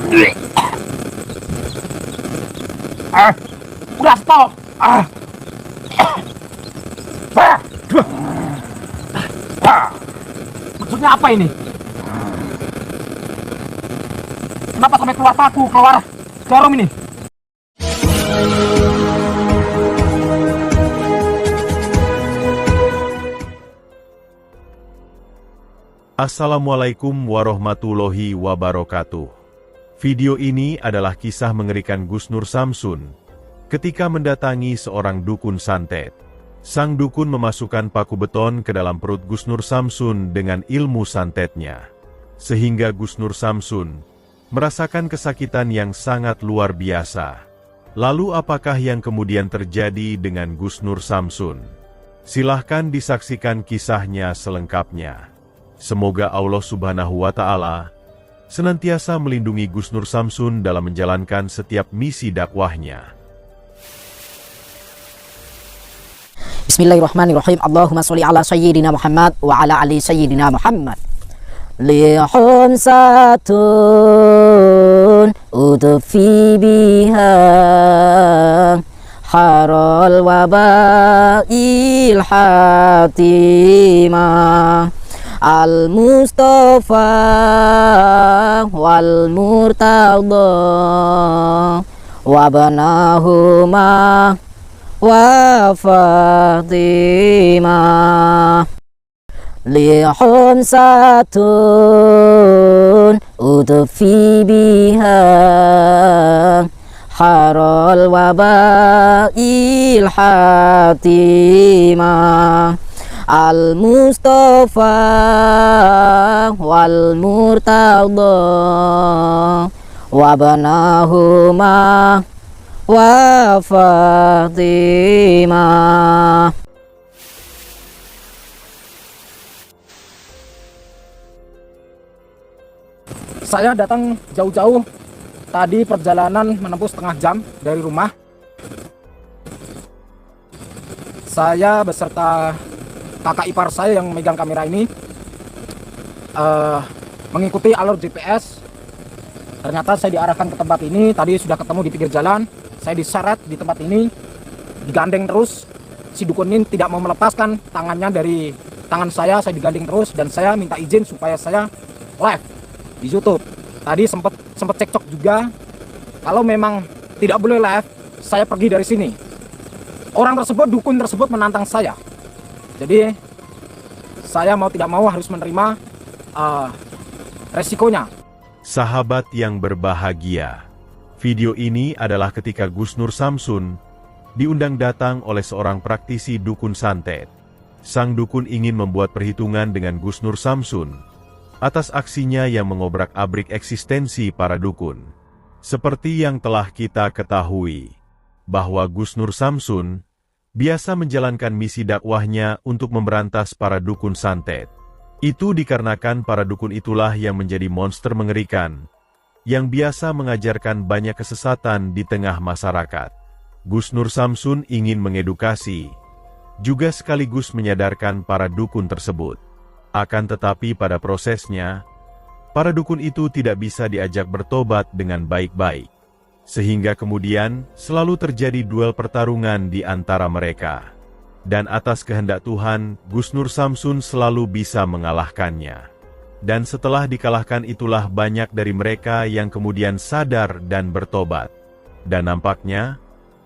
Udah stop. Maksudnya apa ini? Kenapa sampai keluar paku, keluar jarum ini? Assalamualaikum warahmatullahi wabarakatuh. Video ini adalah kisah mengerikan Gus Nur Samsun ketika mendatangi seorang dukun santet. Sang dukun memasukkan paku beton ke dalam perut Gus Nur Samsun dengan ilmu santetnya, sehingga Gus Nur Samsun merasakan kesakitan yang sangat luar biasa. Lalu apakah yang kemudian terjadi dengan Gus Nur Samsun? Silahkan disaksikan kisahnya selengkapnya. Semoga Allah Subhanahu wa Ta'ala senantiasa melindungi Gus Nur Samsun dalam menjalankan setiap misi dakwahnya. Bismillahirrahmanirrahim. Allahumma sholli ala sayyidina Muhammad wa ala ali sayyidina Muhammad. Lihun satun udfi biha harol wabail hatimah. Al-Mustafa wal-Murtada wabanahuma wa Fatimah. Lihun satun udfi biha harol wabail hatimah. Al-Mustafa wal-Murtada wabanahuma wa Fatimah. Saya datang jauh-jauh. Tadi perjalanan menempuh setengah jam dari rumah. Saya beserta kakak ipar saya yang megang kamera ini mengikuti alur GPS. Ternyata saya diarahkan ke tempat ini. Tadi sudah ketemu di pinggir jalan. Saya diseret di tempat ini, digandeng terus. Si dukun ini tidak mau melepaskan tangannya dari tangan saya digandeng terus, dan saya minta izin supaya saya live di YouTube. Tadi sempat cekcok juga. Kalau memang tidak boleh live, saya pergi dari sini. Orang tersebut, dukun tersebut menantang saya. Jadi saya mau tidak mau harus menerima resikonya. Sahabat yang berbahagia, video ini adalah ketika Gus Nur Samsun diundang datang oleh seorang praktisi dukun santet. Sang dukun ingin membuat perhitungan dengan Gus Nur Samsun atas aksinya yang mengobrak-abrik eksistensi para dukun. Seperti yang telah kita ketahui, bahwa Gus Nur Samsun biasa menjalankan misi dakwahnya untuk memberantas para dukun santet. Itu dikarenakan para dukun itulah yang menjadi monster mengerikan, yang biasa mengajarkan banyak kesesatan di tengah masyarakat. Gus Nur Samsun ingin mengedukasi, juga sekaligus menyadarkan para dukun tersebut. Akan tetapi pada prosesnya, para dukun itu tidak bisa diajak bertobat dengan baik-baik. Sehingga kemudian selalu terjadi duel pertarungan di antara mereka. Dan atas kehendak Tuhan, Gus Nur Samsun selalu bisa mengalahkannya. Dan setelah dikalahkan itulah banyak dari mereka yang kemudian sadar dan bertobat. Dan nampaknya,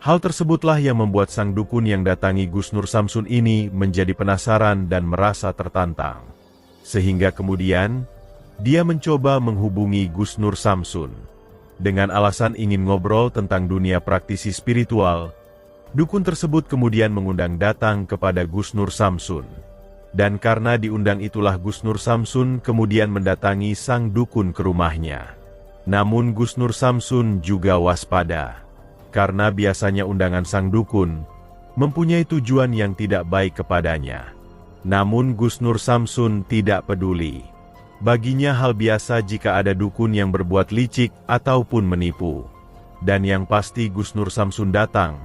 hal tersebutlah yang membuat sang dukun yang datangi Gus Nur Samsun ini menjadi penasaran dan merasa tertantang. Sehingga kemudian, dia mencoba menghubungi Gus Nur Samsun. Dengan alasan ingin ngobrol tentang dunia praktisi spiritual, dukun tersebut kemudian mengundang datang kepada Gus Nur Samsun. Dan karena diundang itulah Gus Nur Samsun kemudian mendatangi sang dukun ke rumahnya. Namun Gus Nur Samsun juga waspada, karena biasanya undangan sang dukun mempunyai tujuan yang tidak baik kepadanya. Namun Gus Nur Samsun tidak peduli. Baginya hal biasa jika ada dukun yang berbuat licik ataupun menipu. Dan yang pasti Gus Nur Samsun datang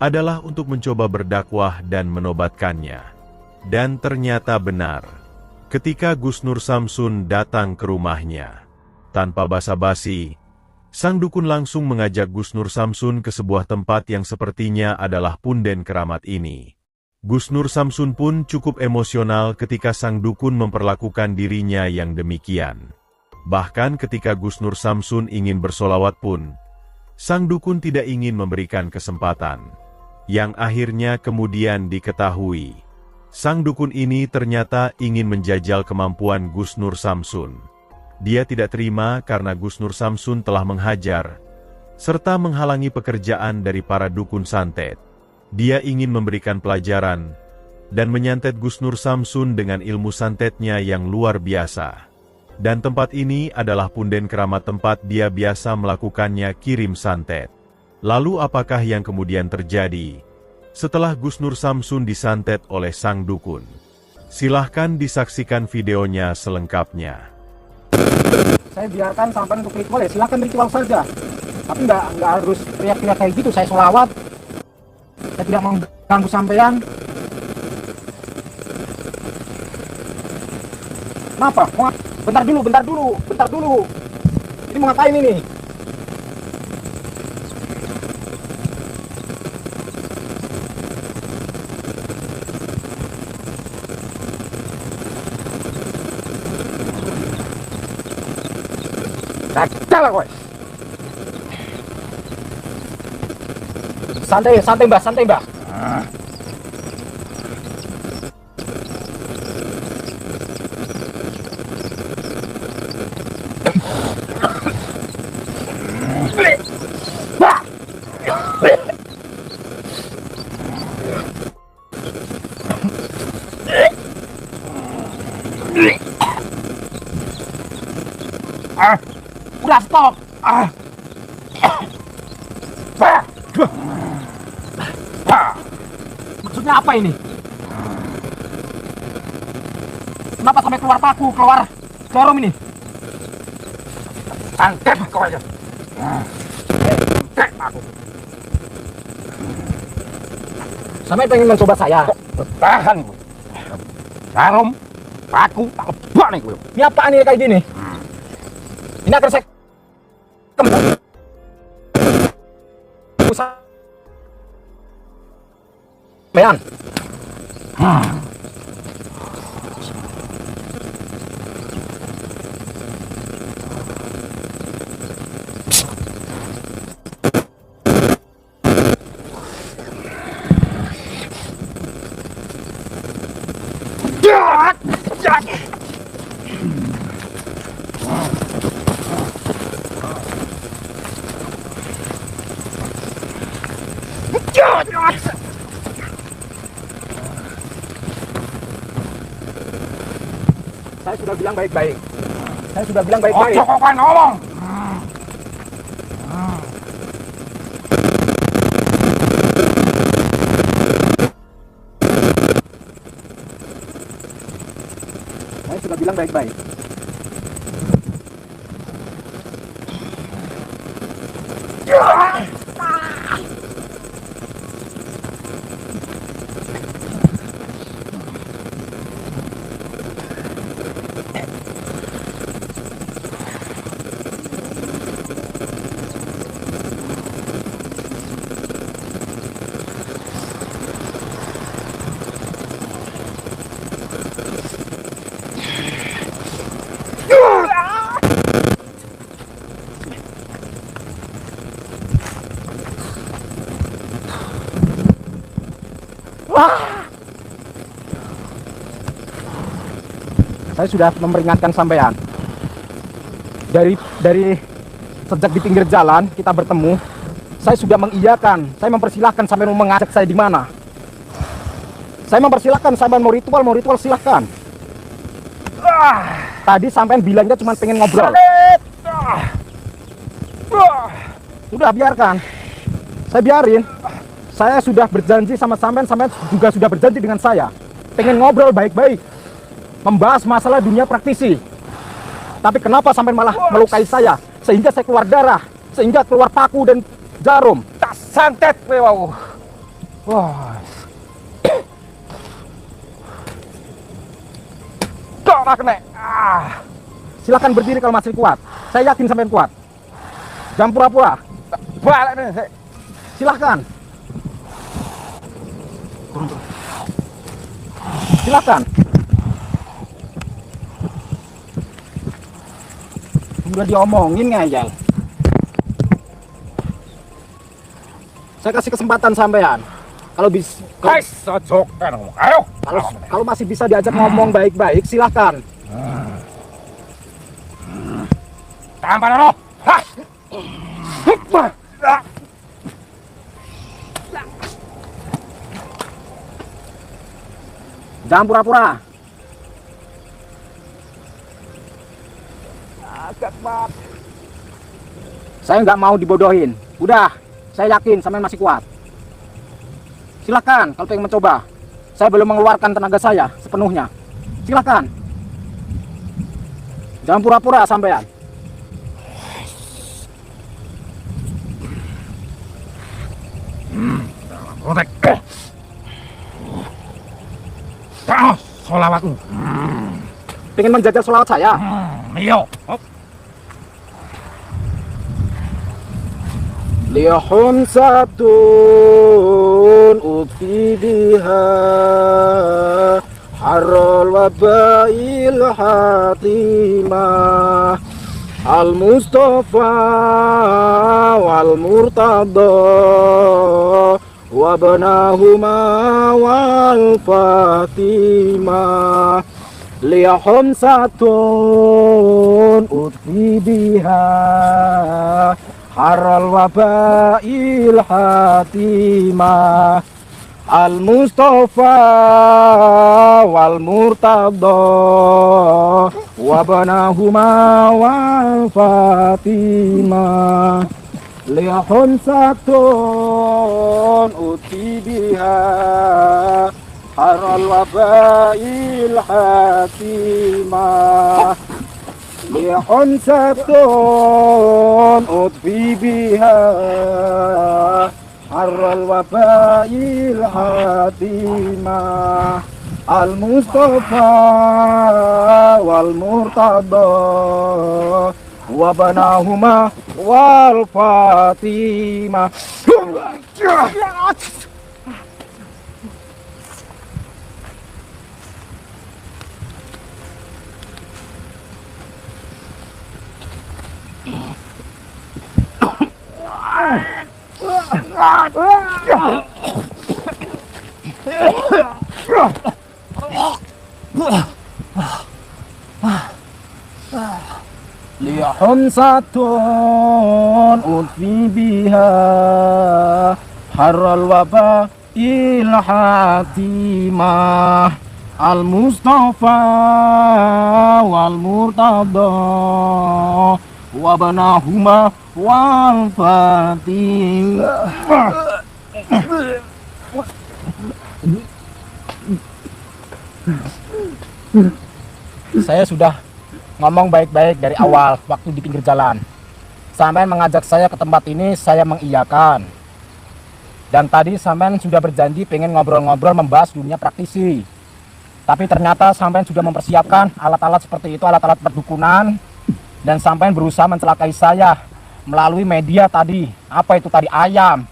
adalah untuk mencoba berdakwah dan menobatkannya. Dan ternyata benar. Ketika Gus Nur Samsun datang ke rumahnya, tanpa basa-basi, Sang dukun langsung mengajak Gus Nur Samsun ke sebuah tempat yang sepertinya adalah punden keramat ini. Gus Nur Samsun pun cukup emosional ketika sang dukun memperlakukan dirinya yang demikian. Bahkan ketika Gus Nur Samsun ingin bersolawat pun, sang dukun tidak ingin memberikan kesempatan. Yang akhirnya kemudian diketahui, sang dukun ini ternyata ingin menjajal kemampuan Gus Nur Samsun. Dia tidak terima karena Gus Nur Samsun telah menghajar, serta menghalangi pekerjaan dari para dukun santet. Dia ingin memberikan pelajaran, dan menyantet Gus Nur Samsun dengan ilmu santetnya yang luar biasa. Dan tempat ini adalah punden keramat tempat dia biasa melakukannya kirim santet. Lalu apakah yang kemudian terjadi setelah Gus Nur Samsun disantet oleh sang dukun? Silahkan disaksikan videonya selengkapnya. Saya biarkan sampai untuk ritual ya, silahkan ritual saja. Tapi nggak harus teriak-teriak kayak gitu. Saya sholawat, saya tidak mengganggu sampean. Kenapa? Bentar dulu. Ini mau ngapain ini? Kacau lah, guys. Santai mbah. Udah stop. Maksudnya apa ini? Kenapa sampai keluar paku, keluar jarum ini? Santet kau aja. Santet aku. Sampai pengen mencoba saya. Tahan gue. Jarum, paku, tak lebak nih gue. Ini apaan nih kayak gini? Ini akan saya Mean. Saya sudah bilang baik-baik. Oh, kok ngomong? Saya sudah bilang baik-baik. Saya sudah memperingatkan sampean. Dari sejak di pinggir jalan kita bertemu, saya sudah mengiyakan, saya mempersilahkan sampean mau mengajak saya di mana. Saya mempersilahkan sampean mau ritual silahkan. Tadi sampean bilangnya cuma pengen ngobrol. Sudah biarkan. Saya biarin. Saya sudah berjanji sama sampean juga sudah berjanji dengan saya. Pengen ngobrol baik-baik. Membahas masalah dunia praktisi. Tapi kenapa sampai malah melukai saya? Sehingga saya keluar darah. Sehingga keluar paku dan jarum. Tak santet, wow. Wah. Kena. Silakan berdiri kalau masih kuat. Saya yakin sampean kuat. Jangan pura-pura. Balik nih. Silahkan. Silahkan. Udah diomongin ngajal. Saya kasih kesempatan sampean. Kalau bisa, Ayo. kalau masih bisa diajak ngomong baik-baik, silahkan. Tangan pada lo. Hah. Jangan pura-pura. Saya nggak mau dibodohin. Udah, saya yakin sampean masih kuat. Silahkan kalau pengen mencoba. Saya belum mengeluarkan tenaga saya sepenuhnya. Silahkan. Jangan pura-pura sampean. Protek. Solawatmu. Pengen menjajal sholawat saya. Iyo. Lihun satun utfi biha harral wabail hatimah al mustafa wal murtada wabnahuma wal fatimah lihun satun utfi biha haral wabail hatimah al mustafa wal murtada wabnahuma wal fatimah lihun satun uti biha haral wabail hatimah lihun satun utfi biha harral wabail hatimah al mustafa wal murtada wabanahuma wal fatimah. Lihun satun utfi biha harral wabail hatimah al mustafa wal murtada wabnahuma wal fatimah. Saya sudah ngomong baik-baik dari awal waktu di pinggir jalan. Sampean mengajak saya ke tempat ini, saya mengiyakan. Dan tadi sampean sudah berjanji pengen ngobrol-ngobrol membahas dunia praktisi. Tapi ternyata sampean sudah mempersiapkan alat-alat seperti itu, alat-alat perdukunan. Dan sampean berusaha mencelakai saya melalui media tadi. Apa itu tadi? Ayam,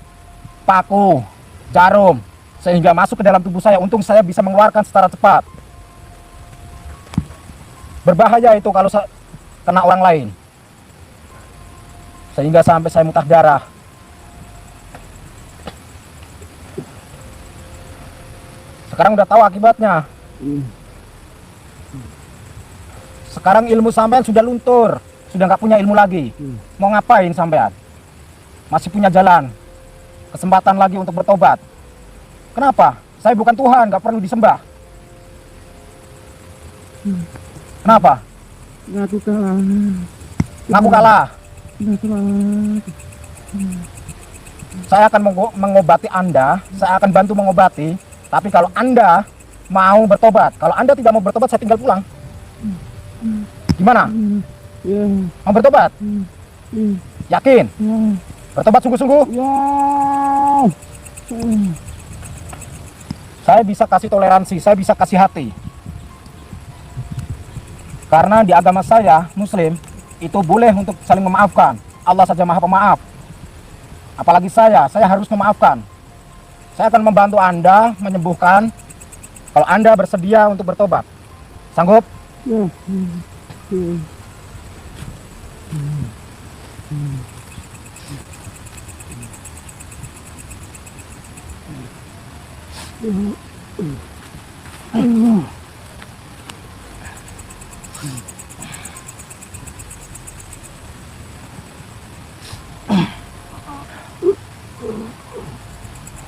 paku, jarum. Sehingga masuk ke dalam tubuh saya. Untung saya bisa mengeluarkan secara cepat. Berbahaya itu kalau kena orang lain. Sehingga sampai saya muntah darah. Sekarang udah tahu akibatnya. Sekarang ilmu sampean sudah luntur. Sudah nggak punya ilmu lagi. Mau ngapain sampean? Masih punya jalan. Kesempatan lagi untuk bertobat. Kenapa? Saya bukan Tuhan, nggak perlu disembah. Kenapa? Ngaku kalah. Ngaku kalah. Saya akan mengobati Anda. Saya akan bantu mengobati. Tapi kalau Anda mau bertobat, kalau Anda tidak mau bertobat, saya tinggal pulang. Gimana? Ya, Mau bertobat? Yakin? ya, Bertobat sungguh-sungguh? ya. Saya bisa kasih toleransi, saya bisa kasih hati. Karena di agama saya, Muslim, itu boleh untuk saling memaafkan. Allah saja Maha Pemaaf. Apalagi saya harus memaafkan. Saya akan membantu Anda menyembuhkan kalau Anda bersedia untuk bertobat. Sanggup? Ya. Ya.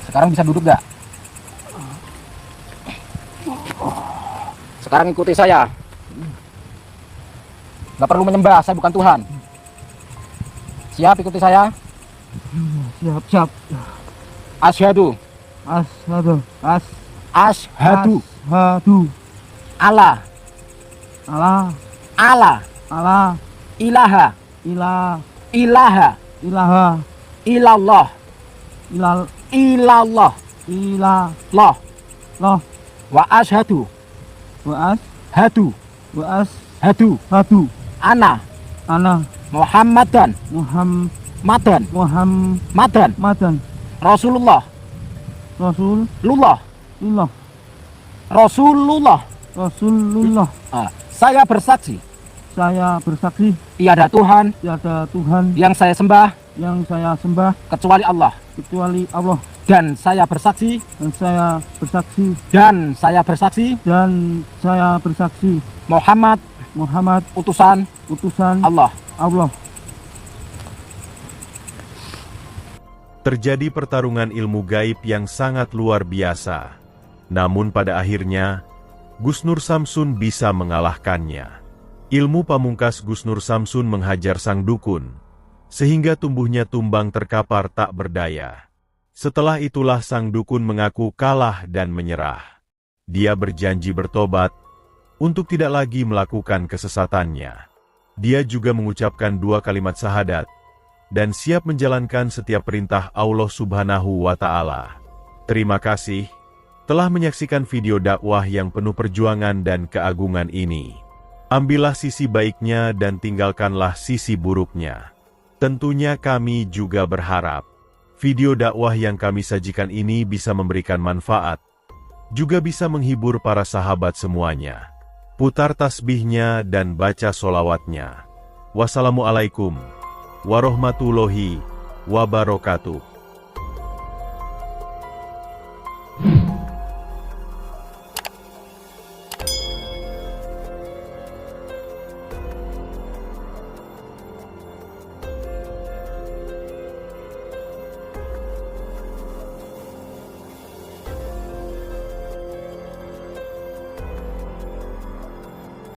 Sekarang bisa duduk gak? Sekarang ikuti saya. Gak perlu menyembah, saya bukan Tuhan. Siap ikuti saya? Siap, siap. Asyhadu. Asyhadu. Asyhadu. Asyhadu. Allah. Allah. Allah. Allah. Ilaha. Ilaha. Ilaha. Ilallah. Ilal. Ilallah. Ilallah. Loh. Wa asyhadu. Wa Hadu. ashhadu. Hadu. Ana. Muhammadan. Madan. Rasulullah. Rasulullah. Saya bersaksi. Tiada Tuhan yang saya sembah kecuali Allah. Dan saya bersaksi. Muhammad utusan Allah. Terjadi pertarungan ilmu gaib yang sangat luar biasa. Namun pada akhirnya, Gus Nur Samsun bisa mengalahkannya. Ilmu pamungkas Gus Nur Samsun menghajar sang dukun, sehingga tubuhnya tumbang terkapar tak berdaya. Setelah itulah sang dukun mengaku kalah dan menyerah. Dia berjanji bertobat, untuk tidak lagi melakukan kesesatannya. Dia juga mengucapkan 2 kalimat syahadat, dan siap menjalankan setiap perintah Allah Subhanahu wa Ta'ala. Terima kasih telah menyaksikan video dakwah yang penuh perjuangan dan keagungan ini. Ambillah sisi baiknya dan tinggalkanlah sisi buruknya. Tentunya kami juga berharap video dakwah yang kami sajikan ini bisa memberikan manfaat, juga bisa menghibur para sahabat semuanya. Putar tasbihnya dan baca solawatnya. Wassalamualaikum warahmatullahi wabarakatuh.